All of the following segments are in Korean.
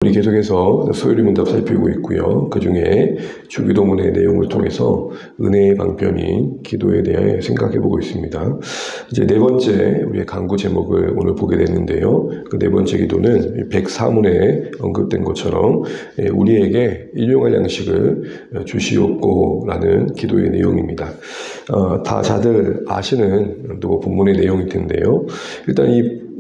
우리 계속해서 소요리 문답 살피고 있고요. 그 중에 주기도문의 내용을 통해서 은혜의 방편인 기도에 대해 생각해 보고 있습니다. 이제 네 번째 우리의 강구 제목을 오늘 보게 됐는데요. 그 네 번째 기도는 104문에 언급된 것처럼 우리에게 일용할 양식을 주시옵고라는 기도의 내용입니다. 다 다들 아시는 또 본문의 내용일 텐데요. 일단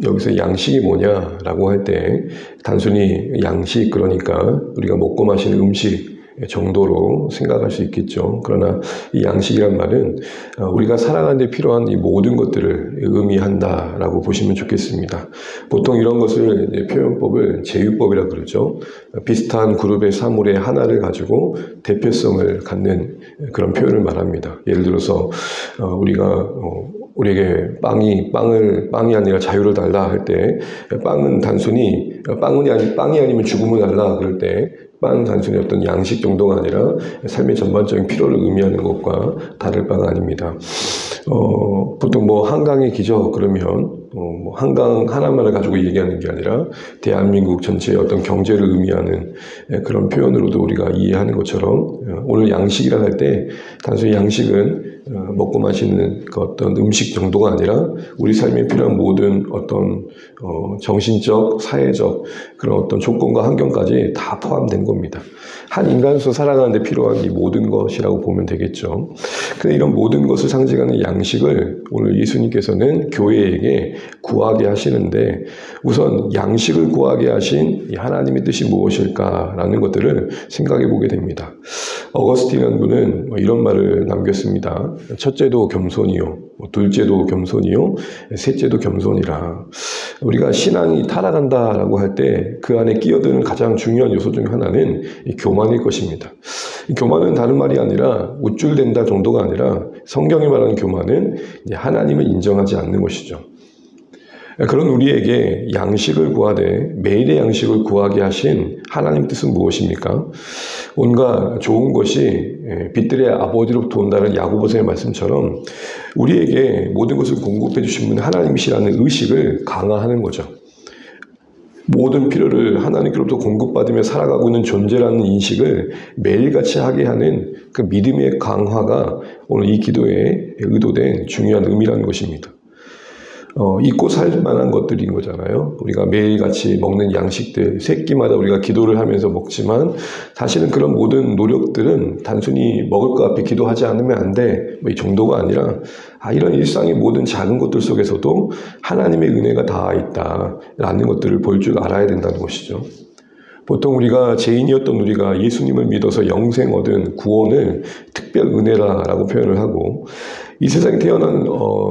여기서 양식이 뭐냐라고 할 때 단순히 양식, 그러니까 우리가 먹고 마시는 음식 정도로 생각할 수 있겠죠. 그러나 이 양식이란 말은 우리가 살아가는 데 필요한 이 모든 것들을 의미한다라고 보시면 좋겠습니다. 보통 이런 것을 표현법을 제휴법이라 그러죠. 비슷한 그룹의 사물의 하나를 가지고 대표성을 갖는 그런 표현을 말합니다. 예를 들어서 우리에게 빵이 아니라 자유를 달라 할 때, 빵은 단순히 빵이 아니면 죽음을 달라 그럴 때, 빵은 단순히 어떤 양식 정도가 아니라 삶의 전반적인 필요를 의미하는 것과 다를 바가 아닙니다. 보통 한강의 기적 그러면 한강 하나만을 가지고 얘기하는 게 아니라 대한민국 전체의 어떤 경제를 의미하는 그런 표현으로도 우리가 이해하는 것처럼, 오늘 양식이라 할 때 단순히 양식은 먹고 마시는 그 어떤 음식 정도가 아니라 우리 삶에 필요한 모든 어떤 정신적, 사회적 그런 어떤 조건과 환경까지 다 포함된 겁니다. 한 인간으로서 살아가는 데 필요한 이 모든 것이라고 보면 되겠죠. 근데 이런 모든 것을 상징하는 양식을 오늘 예수님께서는 교회에게 구하게 하시는데, 우선 양식을 구하게 하신 이 하나님의 뜻이 무엇일까라는 것들을 생각해 보게 됩니다. 어거스틴이라는 분은 이런 말을 남겼습니다. 첫째도 겸손이요, 둘째도 겸손이요, 셋째도 겸손이라. 우리가 신앙이 타락한다라고 할 때 그 안에 끼어드는 가장 중요한 요소 중 하나는 이 교만일 것입니다. 이 교만은 다른 말이 아니라 우쭐댄다 정도가 아니라, 성경이 말하는 교만은 하나님을 인정하지 않는 것이죠. 그런 우리에게 양식을 구하되 매일의 양식을 구하게 하신 하나님 뜻은 무엇입니까? 온갖 좋은 것이 빛들의 아버지로부터 온다는 야고보서의 말씀처럼 우리에게 모든 것을 공급해 주신 분은 하나님이시라는 의식을 강화하는 거죠. 모든 필요를 하나님께로부터 공급받으며 살아가고 있는 존재라는 인식을 매일같이 하게 하는 그 믿음의 강화가 오늘 이 기도에 의도된 중요한 의미라는 것입니다. 잊고 살 만한 것들인 거잖아요. 우리가 매일같이 먹는 양식들, 세 끼마다 우리가 기도를 하면서 먹지만, 사실은 그런 모든 노력들은 단순히 먹을 것 앞에 기도하지 않으면 안 돼, 이 정도가 아니라 이런 일상의 모든 작은 것들 속에서도 하나님의 은혜가 닿아 있다라는 것들을 볼 줄 알아야 된다는 것이죠. 보통 우리가 죄인이었던 우리가 예수님을 믿어서 영생 얻은 구원을 특별 은혜라고 표현을 하고, 이 세상에 태어난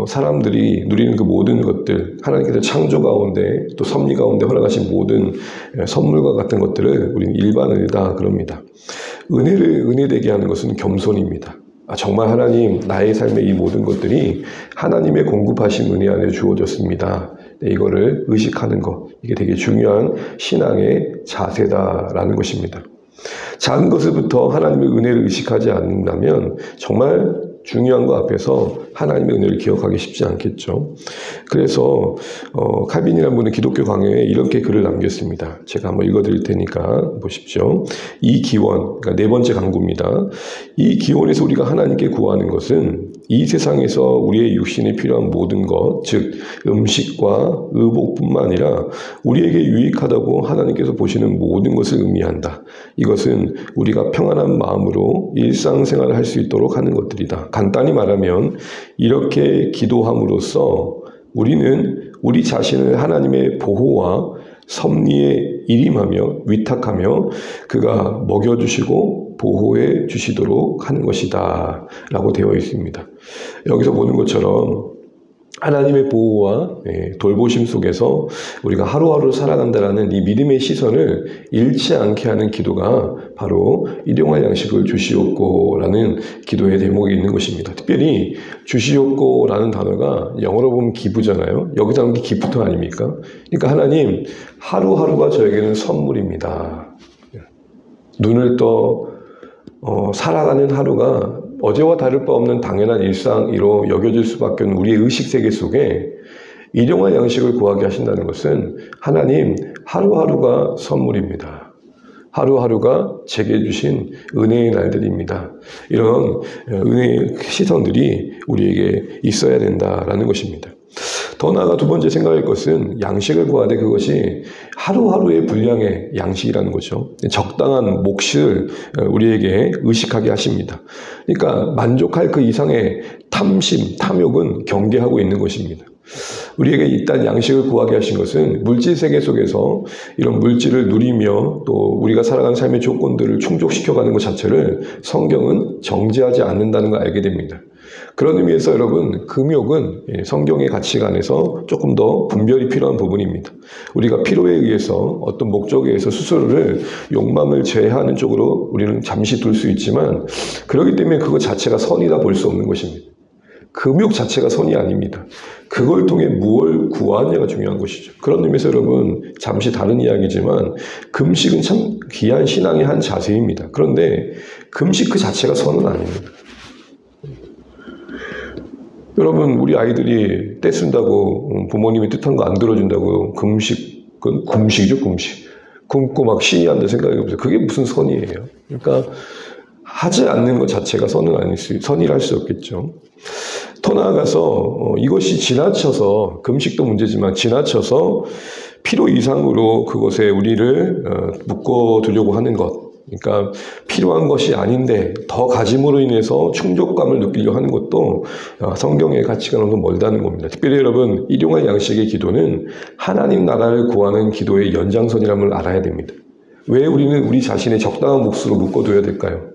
사람들이 누리는 그 모든 것들, 하나님께서 창조 가운데 또 섭리 가운데 허락하신 모든 선물과 같은 것들을 우리는 일반 은혜다 그럽니다. 은혜를 은혜되게 하는 것은 겸손입니다. 정말 하나님, 나의 삶의 이 모든 것들이 하나님의 공급하신 은혜 안에 주어졌습니다. 이거를 의식하는 것, 이게 되게 중요한 신앙의 자세다라는 것입니다. 작은 것을부터 하나님의 은혜를 의식하지 않는다면 정말 중요한 것 앞에서 하나님의 은혜를 기억하기 쉽지 않겠죠. 그래서 칼빈이라는 분은 기독교 강요에 이렇게 글을 남겼습니다. 제가 한번 읽어드릴 테니까 보십시오. 이 기원, 그러니까 네 번째 강구입니다. 이 기원에서 우리가 하나님께 구하는 것은 이 세상에서 우리의 육신에 필요한 모든 것, 즉 음식과 의복뿐만 아니라 우리에게 유익하다고 하나님께서 보시는 모든 것을 의미한다. 이것은 우리가 평안한 마음으로 일상생활을 할 수 있도록 하는 것들이다. 간단히 말하면 이렇게 기도함으로써 우리는 우리 자신을 하나님의 보호와 섭리에 일임하며 위탁하며 그가 먹여주시고 보호해 주시도록 하는 것이다 라고 되어 있습니다. 여기서 보는 것처럼 하나님의 보호와 돌보심 속에서 우리가 하루하루 살아간다라는 이 믿음의 시선을 잃지 않게 하는 기도가 바로 일용할 양식을 주시옵고라는 기도의 대목이 있는 것입니다. 특별히 주시옵고라는 단어가 영어로 보면 기브잖아요. 여기서 하는 게 기프트 아닙니까? 그러니까 하나님, 하루하루가 저에게는 선물입니다. 눈을 떠 살아가는 하루가 어제와 다를 바 없는 당연한 일상으로 여겨질 수밖에 없는 우리의 의식세계 속에 일용할 양식을 구하게 하신다는 것은 하나님, 하루하루가 선물입니다. 하루하루가 제게 주신 은혜의 날들입니다. 이런 은혜의 시선들이 우리에게 있어야 된다라는 것입니다. 더 나아가 두 번째 생각할 것은 양식을 구하되 그것이 하루하루의 분량의 양식이라는 거죠. 적당한 몫을 우리에게 의식하게 하십니다. 그러니까 만족할 그 이상의 탐심, 탐욕은 경계하고 있는 것입니다. 우리에게 일단 양식을 구하게 하신 것은 물질 세계 속에서 이런 물질을 누리며 또 우리가 살아가는 삶의 조건들을 충족시켜가는 것 자체를 성경은 정죄하지 않는다는 걸 알게 됩니다. 그런 의미에서 여러분, 금욕은 성경의 가치관에서 조금 더 분별이 필요한 부분입니다. 우리가 필요에 의해서 어떤 목적에 의해서 스스로를 욕망을 제해하는 쪽으로 우리는 잠시 둘 수 있지만 그렇기 때문에 그것 자체가 선이다 볼 수 없는 것입니다. 금욕 자체가 선이 아닙니다. 그걸 통해 무엇을 구하느냐가 중요한 것이죠. 그런 의미에서 여러분, 잠시 다른 이야기지만 금식은 참 귀한 신앙의 한 자세입니다. 그런데 금식 그 자체가 선은 아닙니다. 여러분, 우리 아이들이 떼쓴다고 부모님이 뜻한 거 안 들어준다고 금식은 금식이죠, 금식. 굶고 막 시위한다 생각해보세요. 그게 무슨 선이에요? 그러니까 하지 않는 것 자체가 선이랄 수 없겠죠. 더 나아가서 이것이 지나쳐서, 금식도 문제지만 지나쳐서 필요 이상으로 그것에 우리를 묶어두려고 하는 것, 그러니까 필요한 것이 아닌데 더 가짐으로 인해서 충족감을 느끼려 하는 것도 성경의 가치관으로 멀다는 겁니다. 특별히 여러분, 일용할 양식의 기도는 하나님 나라를 구하는 기도의 연장선이라는 걸 알아야 됩니다. 왜 우리는 우리 자신의 적당한 몫으로 묶어둬야 될까요?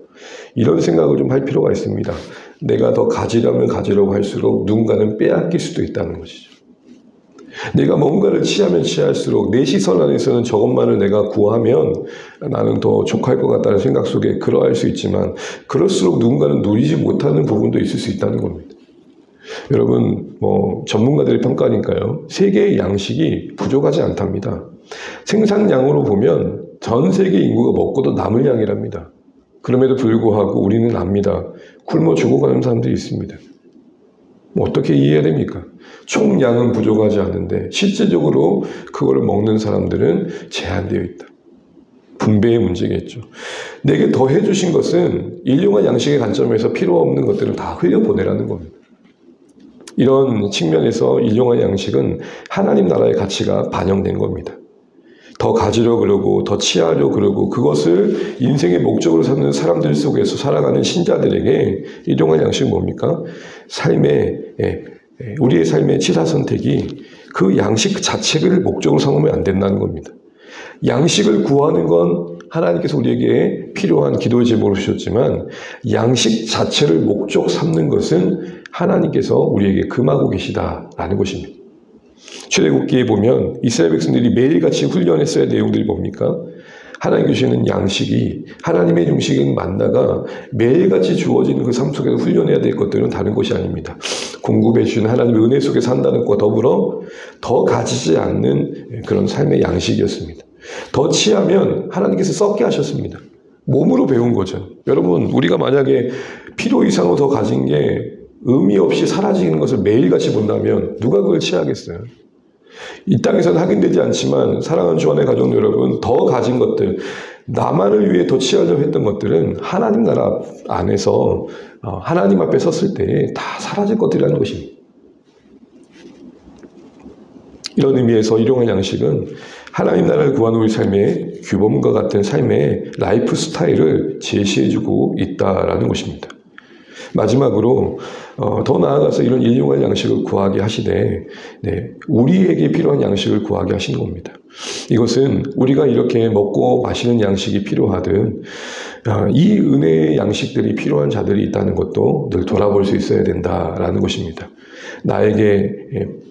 이런 생각을 좀 할 필요가 있습니다. 내가 더 가지려면 가지려고 할수록 누군가는 빼앗길 수도 있다는 것이죠. 내가 뭔가를 취하면 취할수록 내 시선 안에서는 저것만을 내가 구하면 나는 더 족할 것 같다는 생각 속에 그러할 수 있지만 그럴수록 누군가는 누리지 못하는 부분도 있을 수 있다는 겁니다. 여러분, 전문가들의 평가니까요. 세계의 양식이 부족하지 않답니다. 생산량으로 보면 전 세계 인구가 먹고도 남을 양이랍니다. 그럼에도 불구하고 우리는 압니다. 굶어 죽어가는 사람들이 있습니다. 어떻게 이해해야 됩니까? 총량은 부족하지 않은데 실질적으로 그걸 먹는 사람들은 제한되어 있다. 분배의 문제겠죠. 내게 더 해주신 것은 일용할 양식의 관점에서 필요 없는 것들을 다 흘려보내라는 겁니다. 이런 측면에서 일용할 양식은 하나님 나라의 가치가 반영된 겁니다. 더 가지려 그러고 더 취하려 그러고 그것을 인생의 목적으로 삼는 사람들 속에서 살아가는 신자들에게 일용할 양식은 뭡니까? 우리의 삶의 치사 선택이 그 양식 자체를 목적으로 삼으면 안 된다는 겁니다. 양식을 구하는 건 하나님께서 우리에게 필요한 기도의 제목으로 주셨지만 양식 자체를 목적 삼는 것은 하나님께서 우리에게 금하고 계시다라는 것입니다. 출애굽기에 보면 이스라엘 백성들이 매일같이 훈련했어야 할 내용들이 뭡니까? 하나님 주시는 양식이, 하나님의 음식인 만나가 매일같이 주어지는 그 삶 속에서 훈련해야 될 것들은 다른 것이 아닙니다. 공급해 주시는 하나님의 은혜 속에 산다는 것과 더불어 더 가지지 않는 그런 삶의 양식이었습니다. 더 취하면 하나님께서 썩게 하셨습니다. 몸으로 배운 거죠. 여러분, 우리가 만약에 필요 이상으로 더 가진 게 의미 없이 사라지는 것을 매일같이 본다면 누가 그걸 취하겠어요? 이 땅에서는 확인되지 않지만 사랑하는 주안의 가족 여러분, 더 가진 것들, 나만을 위해 더 취하려고 했던 것들은 하나님 나라 안에서 하나님 앞에 섰을 때 다 사라질 것들이라는 것입니다. 이런 의미에서 일용할 양식은 하나님 나라를 구하는 우리 삶의 규범과 같은 삶의 라이프 스타일을 제시해주고 있다라는 것입니다. 마지막으로 더 나아가서 이런 일용할 양식을 구하게 하시되 우리에게 필요한 양식을 구하게 하시는 겁니다. 이것은 우리가 이렇게 먹고 마시는 양식이 필요하든 이 은혜의 양식들이 필요한 자들이 있다는 것도 늘 돌아볼 수 있어야 된다라는 것입니다. 나에게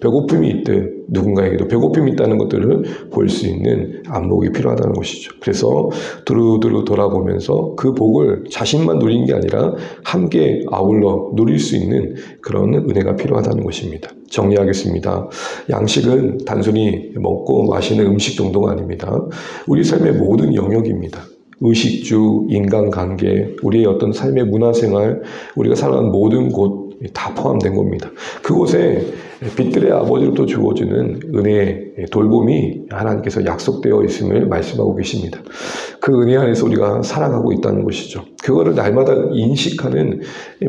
배고픔이 있든 누군가에게도 배고픔이 있다는 것들을 볼 수 있는 안목이 필요하다는 것이죠. 그래서 두루두루 돌아보면서 그 복을 자신만 누리는 게 아니라 함께 아울러 누릴 수 있는 그런 은혜가 필요하다는 것입니다. 정리하겠습니다. 양식은 단순히 먹고 마시는 음식 정도가 아닙니다. 우리 삶의 모든 영역입니다. 의식주, 인간관계, 우리의 어떤 삶의 문화생활, 우리가 살아가는 모든 곳, 다 포함된 겁니다. 그곳에 빛들의 아버지로부터 주어지는 은혜의 돌봄이 하나님께서 약속되어 있음을 말씀하고 계십니다. 그 은혜 안에서 우리가 살아가고 있다는 것이죠. 그거를 날마다 인식하는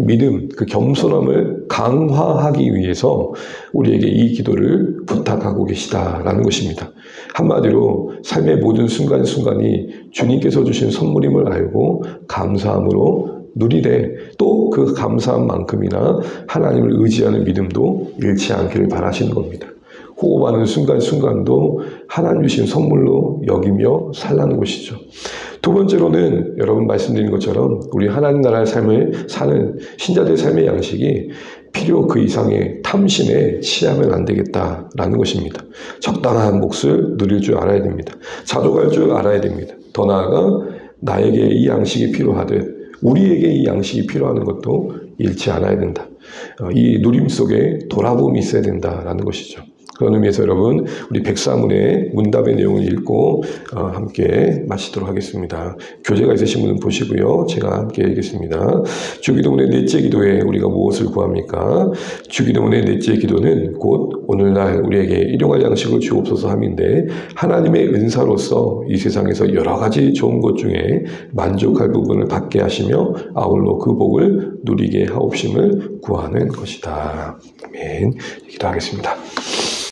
믿음, 그 겸손함을 강화하기 위해서 우리에게 이 기도를 부탁하고 계시다라는 것입니다. 한마디로 삶의 모든 순간순간이 주님께서 주신 선물임을 알고 감사함으로 누리되 또 그 감사함만큼이나 하나님을 의지하는 믿음도 잃지 않기를 바라시는 겁니다. 호흡하는 순간순간도 하나님 주신 선물로 여기며 살라는 것이죠. 두 번째로는 여러분 말씀드린 것처럼 우리 하나님 나라의 삶을 사는 신자들의 삶의 양식이 필요 그 이상의 탐심에 취하면 안 되겠다라는 것입니다. 적당한 몫을 누릴 줄 알아야 됩니다. 자족할 줄 알아야 됩니다. 더 나아가 나에게 이 양식이 필요하듯 우리에게 이 양식이 필요한 것도 잃지 않아야 된다. 이 누림 속에 돌아봄이 있어야 된다라는 것이죠. 그런 의미에서 여러분 우리 백사문의 문답의 내용을 읽고 함께 마치도록 하겠습니다. 교재가 있으신 분은 보시고요. 제가 함께 읽겠습니다. 주기도문의 넷째 기도에 우리가 무엇을 구합니까? 주기도문의 넷째 기도는 곧 오늘날 우리에게 일용할 양식을 주옵소서 함인데 하나님의 은사로서 이 세상에서 여러 가지 좋은 것 중에 만족할 부분을 받게 하시며 아울러 그 복을 누리게 하옵심을 구하는 것이다. 아멘. 기도하겠습니다.